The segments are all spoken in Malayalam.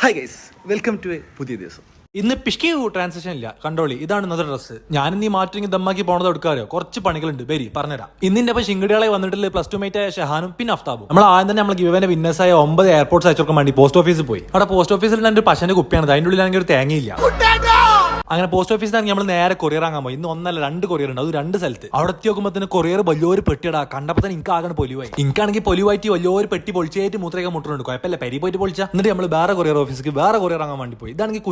Hi guys, welcome to a പുതിയ ദിവസം. ഇന്ന് പിഷ്കി ട്രാൻസാക്ഷൻ ഇല്ല, കണ്ടോളി. ഇതാണ് ഇന്നത്തെ ഡ്രസ്സ്. ഞാൻ ഈ മാറ്റിങ് ദമ്മാക്കി പോണത് എടുക്കാറോ, കുറച്ച് പണികളുണ്ട്. വരി പറഞ്ഞുതരാം. ഇന്നിന്റെ അപ്പൊ ശിങ്കടികളെ വന്നിട്ടുള്ള +2 മേറ്റ് ആയ ഷഹാനും പിന്നെ അഫ്താബും. നമ്മൾ ആദ്യം തന്നെ നമ്മൾ ഗിവന്റെ വിന്നേഴ്സായ 9 എയർപോർട്ട്സ് അയച്ചോക്കാൻ വേണ്ടി പോസ്റ്റ് ഓഫീസിൽ പോയി. അവിടെ പോസ്റ്റ് ഓഫീസിൽ രണ്ട് പശന്റെ കുപ്പിയാണ്, അതിന്റെ ഉള്ളിലാണെങ്കിൽ ഒരു തേങ്ങയില്ല. അങ്ങനെ പോസ്റ്റ് ഓഫീസിലാണെങ്കിൽ നമ്മൾ നേരെ കൊറിയർ വാങ്ങാൻ പോയി. ഇന്ന് ഒന്നല്ല 2 കൊറിയർ ഉണ്ട്, അത് 2 സ്ഥലത്ത്. അവിടെ എത്തി നോക്കുമ്പോൾ കൊറിയർ വലിയൊരു പെട്ടിയടാ. കണ്ടപ്പോൾ തന്നെ എനിക്കാകെ പൊലിവായി. എനിക്കാണെങ്കിൽ പൊലിവായിട്ട് വലിയൊരു പെട്ടി പൊളിച്ചേറ്റ് മൂത്രയൊക്കെ മുട്ടുന്നുണ്ട്. കുഴപ്പമില്ല, പെരി പോയിട്ട് പൊളിച്ച. എന്നിട്ട് നമ്മൾ വേറെ കൊറിയർ ഓഫീസിലേക്ക് വേറെ കൊറിയർ വാങ്ങാൻ വേണ്ടി പോയി. ഇതാണെങ്കിൽ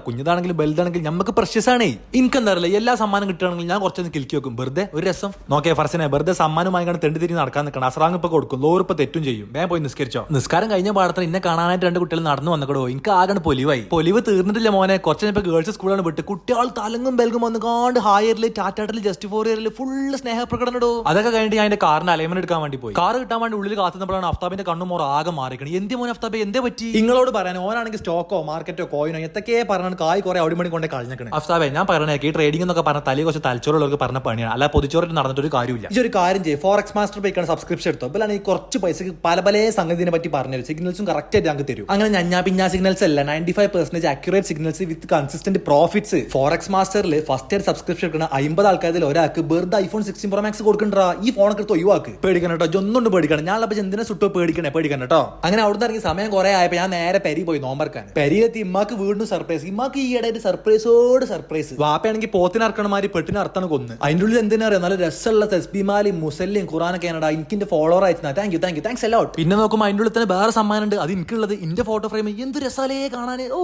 കുഞ്ഞതാണെങ്കിലും വലുതാണെങ്കിൽ നമുക്ക് പ്രഷ്യസ് ആണേ. എനിക്കെന്താറില്ല, എല്ലാ സമ്മാനം കിട്ടുകയാണെങ്കിൽ ഞാൻ കുറച്ചൊന്ന് കിൽക്കി വെക്കും. വെറുതെ ഒരു രസം നോക്കിയ ഫർസിനെ വെറുതെ സമ്മാനമായി കണ്ട് തെണ്ടി തിരിഞ്ഞ് നടക്കാൻ നിൽക്കണം. അസ്രാങ് ഇപ്പൊ കൊടുക്കും, ലോറിപ്പ തെറ്റും ചെയ്യും. വേഗം പോയി നിസ്കരിച്ചോ. നിസ്കാരം കഴിഞ്ഞ പാടത്തിന് എന്നെ കാണാനായിട്ട് 2 കുട്ടികൾ നടന്നു വന്നക്കടോ. എനിക്ക് ആകെ പൊലിവായി. പൊലിവ് തീർന്നിട്ടില്ല മോനെ. കുറച്ച് ഇപ്പൊ ഗേൾസ് സ്കൂളാണ് വിട്ട് കുട്ടികൾ തലങ്ങും ബെൽഗും വന്ന് കാണ്ട് ഹായറിൽ ടാറ്റാട്ടിൽ ജസ്റ്റ് ഫോർ ഇയറിൽ ഫുള്ള് സ്നേഹപ്രകടനോ. അതൊക്കെ കഴിഞ്ഞിട്ട് ഞാൻ എന്റെ കാറിന്റെ അലൈൻമെന്റ് എടുക്കാൻ വേണ്ടി പോയി. കാർ കിട്ടാൻ വേണ്ടി ഉള്ളിൽ കാത്തുന്നപ്പോഴാണ് അഫ്താബിന്റെ കണ്ണും മോർ ആകെ മാറിക്കണം. എന്ത് മോൻ അഫ്താബ്, എന്തേ പറ്റി? നിങ്ങളോട് പറയാൻ ഓനാണെങ്കിൽ സ്റ്റോക്കോ മാർക്കറ്റോ കോയിനോ എന്തൊക്കെ പറഞ്ഞാൽ കായ് കുറെ അവിടെ മണി കൊണ്ട് കളഞ്ഞേക്കണം. അഫ്താബെ, ഞാൻ പറഞ്ഞേക്ക് ഈ ട്രേഡിംഗ് എന്നൊക്കെ പറഞ്ഞ തലേ കുറച്ച് തലച്ചോറുള്ളവർക്ക് പറഞ്ഞ പണിയാണ്, അല്ല പൊതിച്ചോറിട്ട് നടന്നിട്ടൊരു കാര്യമില്ല. ഈ ഒരു കാര്യം ചെയ്യും, ഫോറക്സ് മാസ്റ്റർ പേക്കാണ് സബ്സ്ക്രിപ്ഷൻ എടുത്തോ. അപ്പോൾ ഈ കുറച്ച് പൈസക്ക് പല സംഗതിനെ പറ്റി പറഞ്ഞു സിഗ്നൽസും കറക്റ്റ് ആയിട്ട് ഞങ്ങൾക്ക് തരും. അങ്ങനെ ഞാൻ പിന്നെ സിഗ്നൽസ് അല്ല, 95% accurate signals with consistent profits. Forex മാസ്റ്ററിൽ ഫസ്റ്റ് ഇയർ സബ്സ്ക്രിപ്ഷൻ എടുക്കുന്ന 50 ആൾക്കാരിൽ ഒരാൾക്ക് വെറുതെ iPhone 16 Pro Max കൊടുക്കണ്ടാ. ഈ ഫോണൊക്കെ എടുത്ത് ഒഴിവാക്ക്. പേടിക്കണം കേട്ടോ, ഒന്നുകൊണ്ട് പേടിക്കണം. ഞാൻ അപ്പൊ എന്തിനെ സുട്ടോ പേടിക്കണം കേട്ടോ. അങ്ങനെ അവിടുന്ന് ഇറങ്ങി സമയം കുറെ ആയപ്പോൾ ഞാൻ നേരെ പെരി പോയി നോമ്പറക്കാൻ. പെരിയെത്തി ഇമ്മാക്ക് വീണ്ടും സർപ്രൈസ്. ഇമ്മാക്ക് ഈ ഇടയിൽ സർപ്രൈസോട് സർപ്രൈസ്. വാപ്പയാണെങ്കിൽ പോത്തിനറക്കണമാരി പെട്ടിന് അർത്ഥമാണ് കൊന്ന്. അതിൻ്റെ ഉള്ളിൽ എന്തിനാ അറിയാം, നല്ല രസമുള്ള തസ്ബീമാലിയും മുസല്ലിയും ഖുറാനൊക്കെ ആണ്. എനിക്ക് ഫോളോവർ അയച്ചാ താങ്ക്സ് എല്ലാം. പിന്നെ നോക്കുമ്പോൾ അതിൻ്റെ ഉള്ളിൽ തന്നെ വേറെ സമ്മാനം ഉണ്ട്. അത് എനിക്കുള്ളത് എന്റെ ഫോട്ടോ ഫ്രെയിം. എന്ത് രസാലേ കാണാന്. ഓ,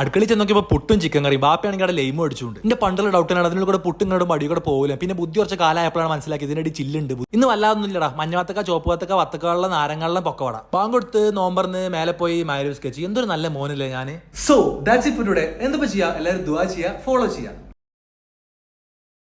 അടുക്കളയിൽ ചെന്ന് നോക്കിയപ്പോൾ പുട്ടും ചിക്കൻ കറി. ബാപ്പയാണെങ്കിൽ അവിടെ ലൈമോ അടിച്ചുകൊണ്ട്. എന്റെ പണ്ടുള്ള ഡൗട്ടാണ്, അതിനുള്ള കൂടെ പുട്ടും കണ്ടും അടി കൂടെ പോകില്ല. പിന്നെ ബുദ്ധി കുറച്ച് കാലമായപ്പോഴാണ് മനസ്സിലാക്കി ഇതിനടി ചില്ലുണ്ട്. ഇന്ന് വല്ലാതൊന്നും ഇല്ലടാ. മഞ്ഞവത്തക്ക, ചോപ്പ് വത്തക്ക, വത്തക്കളുടെ നാരങ്ങളുടെ പൊക്കവട. പാങ്കൊടുത്ത് നോമ്പറന്ന് മേലെ പോയി മാരേജ് സ്കെച്ച്. എന്തൊരു നല്ല മോനല്ലേ ഞാൻ. So that's it for today. എന്താ ചെയ്യാ, എല്ലാവരും ദുആ ചെയ്യുക, ഫോളോ ചെയ്യുക.